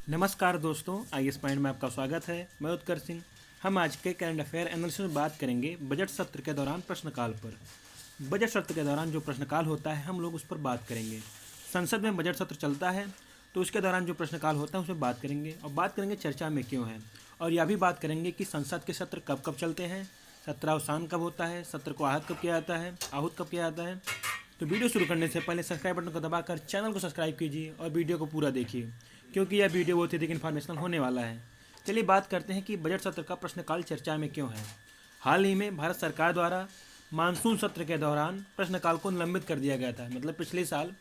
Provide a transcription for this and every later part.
नमस्कार दोस्तों, IS point में आपका स्वागत है। मैं उत्कर्ष सिंह। हम आज के करंट अफेयर एनालिसिस में बात करेंगे बजट सत्र के दौरान प्रश्नकाल पर। बजट सत्र के दौरान जो प्रश्नकाल होता है हम लोग उस पर बात करेंगे। संसद में बजट सत्र चलता है तो उसके दौरान जो प्रश्नकाल होता है उस पर बात करेंगे और बात करेंगे चर्चा में क्यों है। और यह भी बात करेंगे कि संसद के सत्र कब कब चलते हैं, सत्रावसान कब होता है, सत्र को आहूत कब किया जाता है। तो वीडियो शुरू करने से पहले सब्सक्राइब बटन को दबाकर चैनल को सब्सक्राइब कीजिए और वीडियो को पूरा देखिए, क्योंकि यह वीडियो बहुत ही अधिक इन्फॉर्मेशनल होने वाला है। चलिए बात करते हैं कि बजट सत्र का प्रश्नकाल चर्चा में क्यों है। हाल ही में भारत सरकार द्वारा मानसून सत्र के दौरान प्रश्नकाल को निलंबित कर दिया गया था। मतलब पिछले साल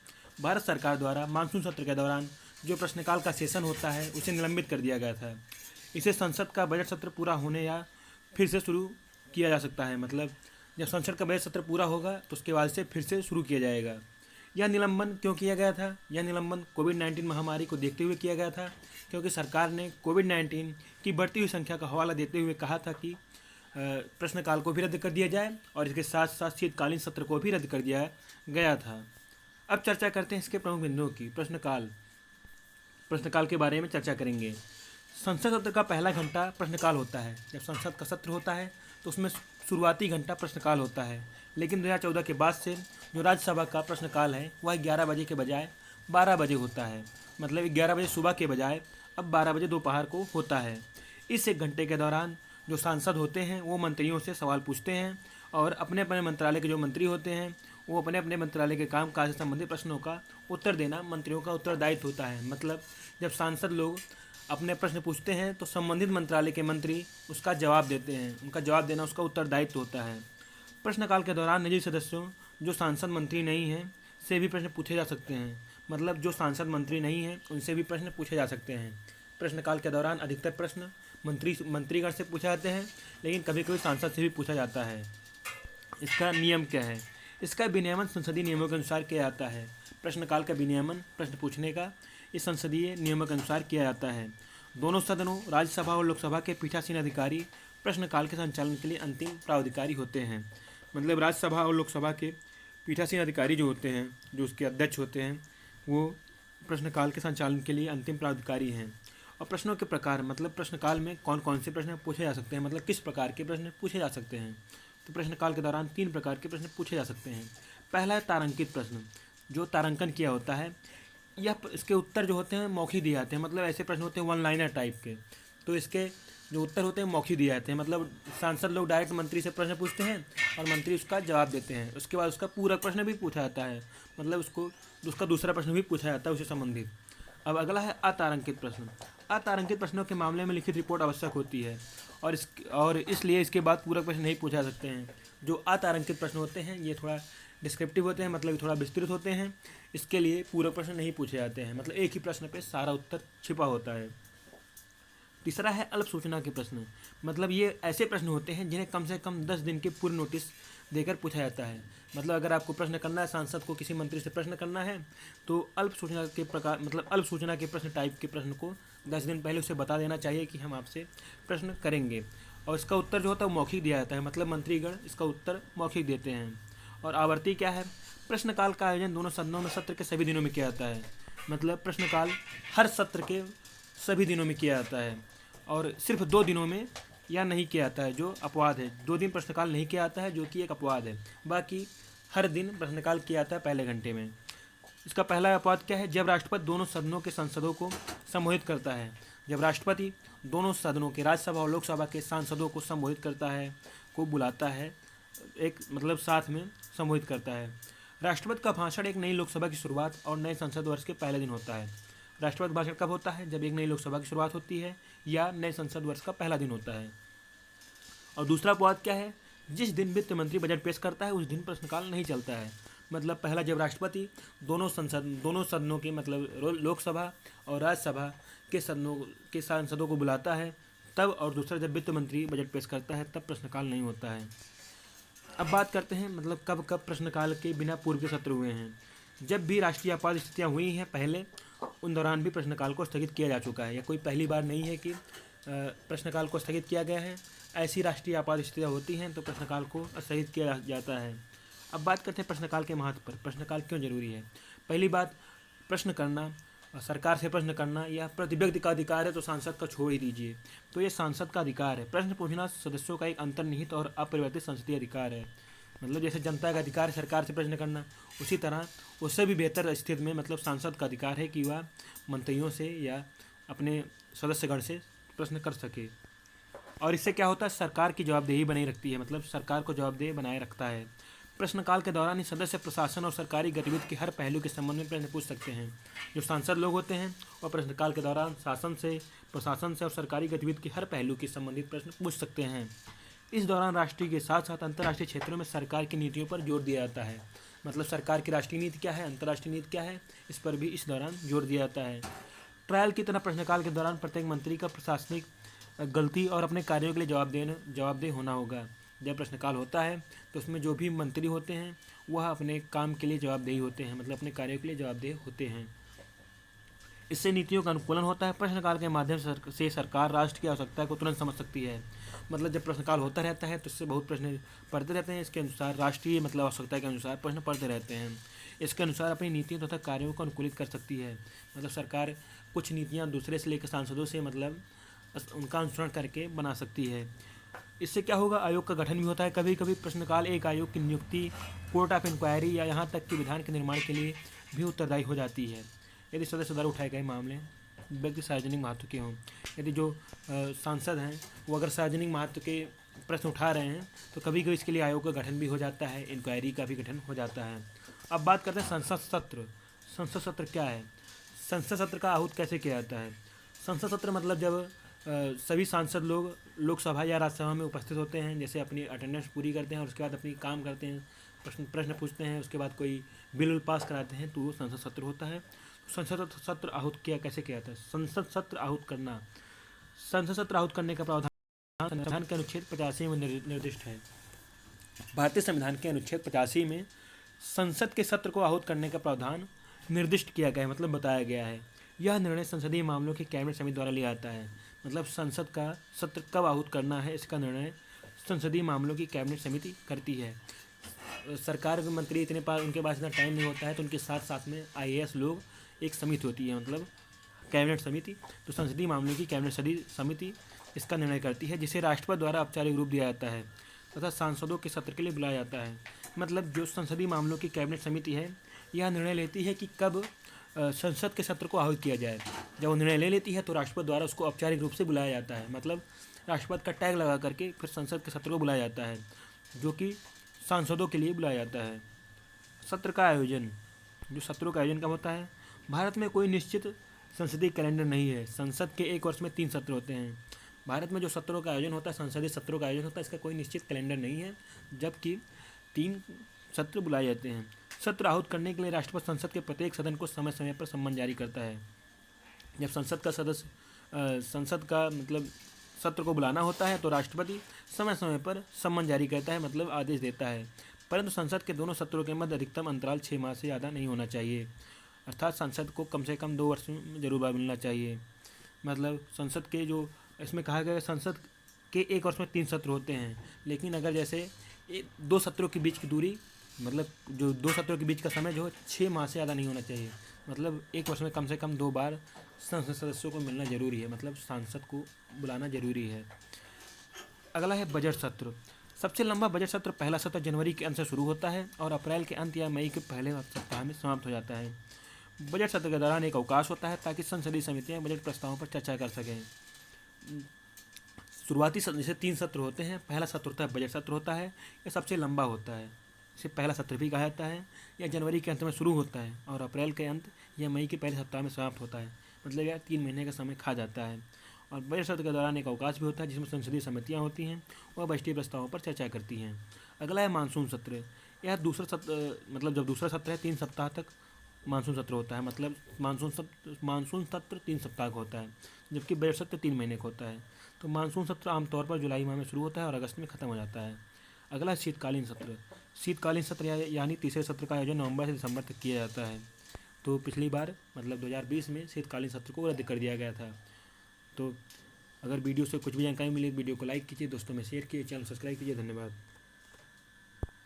भारत सरकार द्वारा मानसून सत्र के दौरान जो प्रश्नकाल का सेशन होता है उसे निलंबित कर दिया गया था। इसे संसद का बजट सत्र पूरा होने या फिर से शुरू किया जा सकता है। मतलब जब संसद का बजट सत्र पूरा होगा तो उसके बाद से फिर से शुरू किया जाएगा। यह निलंबन क्यों किया गया था? यह निलंबन कोविड-19 महामारी को देखते हुए किया गया था, क्योंकि सरकार ने कोविड-19 की बढ़ती हुई संख्या का हवाला देते हुए कहा था कि प्रश्नकाल को भी रद्द कर दिया जाए और इसके साथ साथ शीतकालीन सत्र को भी रद्द कर दिया गया था। अब चर्चा करते हैं इसके प्रमुख बिंदुओं की। प्रश्नकाल के बारे में चर्चा करेंगे। संसद सत्र का पहला घंटा प्रश्नकाल होता है। जब संसद का सत्र होता है तो उसमें शुरुआती घंटा प्रश्नकाल होता है, लेकिन 2014 के बाद से जो राज्यसभा का प्रश्नकाल है वह 11 बजे के बजाय 12 बजे होता है। मतलब 11 बजे सुबह के बजाय अब 12 बजे दोपहर को होता है। इस एक घंटे के दौरान जो सांसद होते हैं वो मंत्रियों से सवाल पूछते हैं और अपने अपने मंत्रालय के जो मंत्री होते हैं वो अपने अपने मंत्रालय के काम काज से संबंधित प्रश्नों का उत्तर देना मंत्रियों का उत्तरदायित्व होता है। मतलब जब सांसद लोग अपने प्रश्न पूछते हैं तो संबंधित मंत्रालय के मंत्री उसका जवाब देते हैं। उनका जवाब देना उसका उत्तरदायित्व होता है। प्रश्नकाल के दौरान निजी सदस्यों जो सांसद मंत्री नहीं हैं से भी प्रश्न पूछे जा सकते हैं। मतलब जो सांसद मंत्री नहीं हैं उनसे भी प्रश्न पूछे जा सकते हैं। प्रश्नकाल के दौरान अधिकतर प्रश्न मंत्रीगण से पूछे जाते हैं, लेकिन कभी कभी सांसद से भी पूछा जाता है। इसका नियम क्या है? इसका विनियमन संसदीय नियमों के अनुसार किया जाता है। प्रश्नकाल का विनियमन प्रश्न पूछने का इस संसदीय नियमों के अनुसार किया जाता है। दोनों सदनों राज्यसभा और लोकसभा के पीठासीन अधिकारी प्रश्नकाल के संचालन के लिए अंतिम प्राधिकारी होते हैं। मतलब राज्यसभा और लोकसभा के पीठासीन अधिकारी जो होते हैं, जो उसके अध्यक्ष होते हैं, वो प्रश्नकाल के संचालन के लिए अंतिम प्राधिकारी हैं। और प्रश्नों के प्रकार, मतलब प्रश्नकाल में कौन कौन से प्रश्न पूछे जा सकते हैं, मतलब किस प्रकार के प्रश्न पूछे जा सकते हैं। तो प्रश्नकाल के दौरान 3 प्रकार के प्रश्न पूछे जा सकते हैं। पहला है तारांकित प्रश्न, जो तारांकन किया होता है। यह इसके उत्तर जो होते हैं मौखिक दिए जाते हैं। मतलब ऐसे प्रश्न होते हैं वन लाइनर टाइप के, तो इसके जो उत्तर होते हैं मौखिक दिए जाते हैं। मतलब सांसद लोग डायरेक्ट मंत्री से प्रश्न पूछते हैं और मंत्री उसका जवाब देते हैं। उसके बाद उसका पूरक प्रश्न भी पूछा जाता है। मतलब उसका दूसरा प्रश्न भी पूछा जाता है उससे संबंधित। अब अगला है अतारांकित प्रश्न। अतारांकित प्रश्नों के मामले में लिखित रिपोर्ट आवश्यक होती है और इसलिए इसके बाद पूरक प्रश्न नहीं पूछा जा सकते हैं। जो अतारांकित प्रश्न होते हैं ये थोड़ा डिस्क्रिप्टिव होते हैं, मतलब थोड़ा विस्तृत होते हैं। इसके लिए पूरक प्रश्न नहीं पूछे जाते हैं। मतलब एक ही प्रश्न पे सारा उत्तर छिपा होता है। तीसरा है अल्प सूचना के प्रश्न। मतलब ये ऐसे प्रश्न होते हैं जिन्हें कम से कम 10 दिन के पूर्व नोटिस देकर पूछा जाता है। मतलब अगर आपको प्रश्न करना है, सांसद को किसी मंत्री से प्रश्न करना है, तो अल्प सूचना के प्रकार, मतलब अल्प सूचना के प्रश्न टाइप के प्रश्न को 10 दिन पहले उसे बता देना चाहिए कि हम आपसे प्रश्न करेंगे। और इसका उत्तर जो होता है वो मौखिक दिया जाता है। मतलब मंत्रीगण इसका उत्तर मौखिक देते हैं। और आवर्ती क्या है? प्रश्नकाल का आयोजन दोनों सदनों में सत्र के सभी दिनों में किया जाता है। मतलब प्रश्नकाल हर सत्र के सभी दिनों में किया जाता है और सिर्फ 2 दिनों में या नहीं किया जाता है, जो अपवाद है। 2 दिन प्रश्नकाल नहीं किया जाता है, जो कि एक अपवाद है। बाकी हर दिन प्रश्नकाल किया जाता है पहले घंटे में। इसका पहला अपवाद क्या है? जब राष्ट्रपति दोनों सदनों के सांसदों को संबोधित करता है। जब राष्ट्रपति दोनों सदनों के, राज्यसभा और लोकसभा के सांसदों को संबोधित करता है, को बुलाता है, एक मतलब साथ में संबोधित करता है। राष्ट्रपति का भाषण एक नई लोकसभा की शुरुआत और नए संसद वर्ष के पहले दिन होता है। राष्ट्रपति भाषण कब होता है? जब एक नई लोकसभा की शुरुआत होती है या नए संसद वर्ष का पहला दिन होता है। और दूसरा अपवाद क्या है? जिस दिन वित्त मंत्री बजट पेश करता है उस दिन प्रश्नकाल नहीं चलता है। मतलब पहला जब राष्ट्रपति दोनों सदनों के, मतलब लोकसभा और राज्यसभा के सदनों के सांसदों को बुलाता है तब, और दूसरा जब वित्त मंत्री बजट पेश करता है तब प्रश्नकाल नहीं होता है। अब बात करते हैं मतलब कब कब प्रश्नकाल के बिना पूर्व के सत्र हुए हैं। जब भी राष्ट्रीय आपात स्थितियाँ हुई हैं पहले, उन दौरान भी प्रश्नकाल को स्थगित किया जा चुका है। यह कोई पहली बार नहीं है कि प्रश्नकाल को स्थगित किया गया है। ऐसी राष्ट्रीय आपात स्थितियाँ होती हैं तो प्रश्नकाल को स्थगित किया जाता है। अब बात करते हैं प्रश्नकाल के महत्व पर। प्रश्नकाल क्यों जरूरी है? पहली बात, प्रश्न करना और सरकार से प्रश्न करना यह प्रति व्यक्ति का अधिकार है, तो सांसद का छोड़ ही दीजिए। तो ये सांसद का अधिकार है। प्रश्न पूछना सदस्यों का एक अंतर्निहित और अपरिवर्तित संसदीय अधिकार है। मतलब जैसे जनता का अधिकार है सरकार से प्रश्न करना, उसी तरह उससे भी बेहतर स्थिति में मतलब सांसद का अधिकार है कि वह मंत्रियों से या अपने सदस्यगण से प्रश्न कर सके। और इससे क्या होता है, सरकार की जवाबदेही बनी रखती है, मतलब सरकार को जवाबदेह बनाए रखता है। प्रश्नकाल के दौरान ही सदस्य प्रशासन और सरकारी गतिविधि के हर पहलू के संबंध में प्रश्न पूछ सकते हैं। जो सांसद लोग होते हैं वह प्रश्नकाल के दौरान शासन से, प्रशासन से और सरकारी गतिविधि के हर पहलू के संबंधित प्रश्न पूछ सकते हैं। इस दौरान राष्ट्रीय के साथ साथ अंतर्राष्ट्रीय क्षेत्रों में सरकार की नीतियों पर जोर दिया जाता है। मतलब सरकार की राष्ट्रीय नीति क्या है, अंतर्राष्ट्रीय नीति क्या है, इस पर भी इस दौरान जोर दिया जाता है। ट्रायल की तरह प्रश्नकाल के दौरान प्रत्येक मंत्री का प्रशासनिक गलती और अपने कार्यों के लिए जवाबदेह होना होगा। जब प्रश्नकाल होता है तो उसमें जो भी मंत्री होते हैं वह अपने काम के लिए जवाबदेही होते हैं, मतलब अपने कार्यों के लिए जवाबदेह होते हैं। इससे नीतियों का अनुकूलन होता है। प्रश्नकाल के माध्यम से सरकार राष्ट्र की आवश्यकता को तुरंत समझ सकती है। मतलब जब प्रश्नकाल होता रहता है तो इससे बहुत प्रश्न पढ़ते रहते हैं, इसके अनुसार राष्ट्रीय मतलब आवश्यकता के अनुसार प्रश्न पढ़ते रहते हैं। इसके अनुसार अपनी नीतियों तथा कार्यों को अनुकूलित कर सकती है। मतलब सरकार कुछ नीतियाँ दूसरे से लेकर सांसदों से मतलब उनका अनुसरण करके बना सकती है। इससे क्या होगा, आयोग का गठन भी होता है। कभी कभी प्रश्नकाल एक आयोग की नियुक्ति, कोर्ट ऑफ इंक्वायरी या यहाँ तक कि विधान के निर्माण के लिए भी उत्तरदायी हो जाती है। यदि सदस्य द्वारा उठाए गए मामले व्यक्ति सार्वजनिक महत्व के हों, यदि जो सांसद हैं वो अगर सार्वजनिक महत्व के प्रश्न उठा रहे हैं तो कभी कभी इसके लिए आयोग का गठन भी हो जाता है, इंक्वायरी का भी गठन हो जाता है। अब बात करते हैं संसद सत्र। संसद सत्र क्या है, संसद सत्र का आहूत कैसे किया जाता है। संसद सत्र मतलब जब सभी सांसद लोग लोकसभा या राज्यसभा में उपस्थित होते हैं, जैसे अपनी अटेंडेंस पूरी करते हैं और उसके बाद अपनी काम करते हैं, प्रश्न पूछते हैं, उसके बाद कोई बिल पास कराते हैं, तो वो संसद सत्र होता है। संसद सत्र आहूत कैसे किया जाता है। संसद सत्र आहूत करना, संसद सत्र आहूत करने का प्रावधान संविधान के अनुच्छेद 85 में निर्दिष्ट है। भारतीय संविधान के अनुच्छेद 85 में संसद के सत्र को आहूत करने का प्रावधान निर्दिष्ट किया गया है, मतलब बताया गया है। यह निर्णय संसदीय मामलों की कैबिनेट समिति द्वारा लिया जाता है। मतलब संसद का सत्र कब आहूत करना है इसका निर्णय संसदीय मामलों की कैबिनेट समिति करती है। सरकार के मंत्री उनके पास इतना टाइम नहीं होता है, तो उनके साथ साथ में IAS लोग एक समिति होती है, मतलब कैबिनेट समिति। तो संसदीय मामलों की कैबिनेट समिति इसका निर्णय करती है, जिसे राष्ट्रपति द्वारा औपचारिक रूप दिया जाता है तथा सांसदों के सत्र के लिए बुलाया जाता है। मतलब जो संसदीय मामलों की कैबिनेट समिति है यह निर्णय लेती है कि कब संसद के सत्र को आहूत किया जाए। जब वो निर्णय ले लेती है तो राष्ट्रपति द्वारा उसको औपचारिक रूप से बुलाया जाता है, मतलब राष्ट्रपति का टैग लगा करके फिर संसद के सत्र को बुलाया जाता है, जो कि सांसदों के लिए बुलाया जाता है। सत्र का आयोजन, जो सत्रों का आयोजन कब होता है। भारत में कोई निश्चित संसदीय कैलेंडर नहीं है। संसद के एक वर्ष में 3 सत्र होते हैं। भारत में जो सत्रों का आयोजन होता है, संसदीय सत्रों का आयोजन होता है, इसका कोई निश्चित कैलेंडर नहीं है, जबकि 3 सत्र बुलाए जाते हैं। सत्र आहूत करने के लिए राष्ट्रपति संसद के प्रत्येक सदन को समय समय पर सम्मन जारी करता है। जब संसद का मतलब सत्र को बुलाना होता है तो राष्ट्रपति समय समय पर सम्मन जारी करता है, मतलब आदेश देता है। परंतु संसद के दोनों सत्रों के मध्य अधिकतम अंतराल 6 माह से ज़्यादा नहीं होना चाहिए। अर्थात संसद को कम से कम 2 वर्ष में जरूर मिलना चाहिए। मतलब संसद के जो इसमें कहा गया संसद के एक वर्ष में 3 सत्र होते हैं, लेकिन अगर जैसे 2 सत्रों के बीच की दूरी, मतलब जो 2 सत्रों के बीच का समय जो 6 माह से ज़्यादा नहीं होना चाहिए। मतलब एक वर्ष में कम से कम 2 बार संसद सदस्यों को मिलना जरूरी है, मतलब सांसद को बुलाना जरूरी है। अगला है बजट सत्र। सबसे लंबा बजट सत्र पहला सत्र जनवरी के अंत से शुरू होता है और अप्रैल के अंत या मई के पहले सप्ताह में समाप्त हो जाता है। बजट सत्र के दौरान एक अवकाश होता है ताकि संसदीय समितियां बजट प्रस्तावों पर चर्चा कर सकें। शुरुआती जैसे 3 सत्र होते हैं। पहला सत्र होता है बजट सत्र होता है, यह सबसे लंबा होता है, इसे पहला सत्र भी कहा जाता है। यह जनवरी के अंत में शुरू होता है और अप्रैल के अंत या मई के पहले सप्ताह में समाप्त होता है। मतलब यह 3 महीने का समय खा जाता है। और बजट सत्र के दौरान एक अवकाश भी होता है जिसमें संसदीय समितियां होती हैं और बजटीय प्रस्तावों पर चर्चा करती हैं। अगला है मानसून सत्र। यह दूसरा सत्र, मतलब जब दूसरा सत्र है 3 सप्ताह तक मानसून सत्र होता है। मतलब मानसून सत्र 3 सप्ताह का होता है, जबकि बजट सत्र 3 महीने का होता है। तो मानसून सत्र आमतौर पर जुलाई माह में शुरू होता है और अगस्त में ख़त्म हो जाता है। अगला शीतकालीन सत्र। शीतकालीन सत्र यानी तीसरे सत्र का आयोजन नवंबर से दिसंबर तक किया जाता है। तो पिछली बार मतलब 2020 में शीतकालीन सत्र को रद्द कर दिया गया था। तो अगर वीडियो से कुछ भी जानकारी मिली, वीडियो को लाइक कीजिए, दोस्तों में शेयर कीजिए, चैनल सब्सक्राइब कीजिए। धन्यवाद।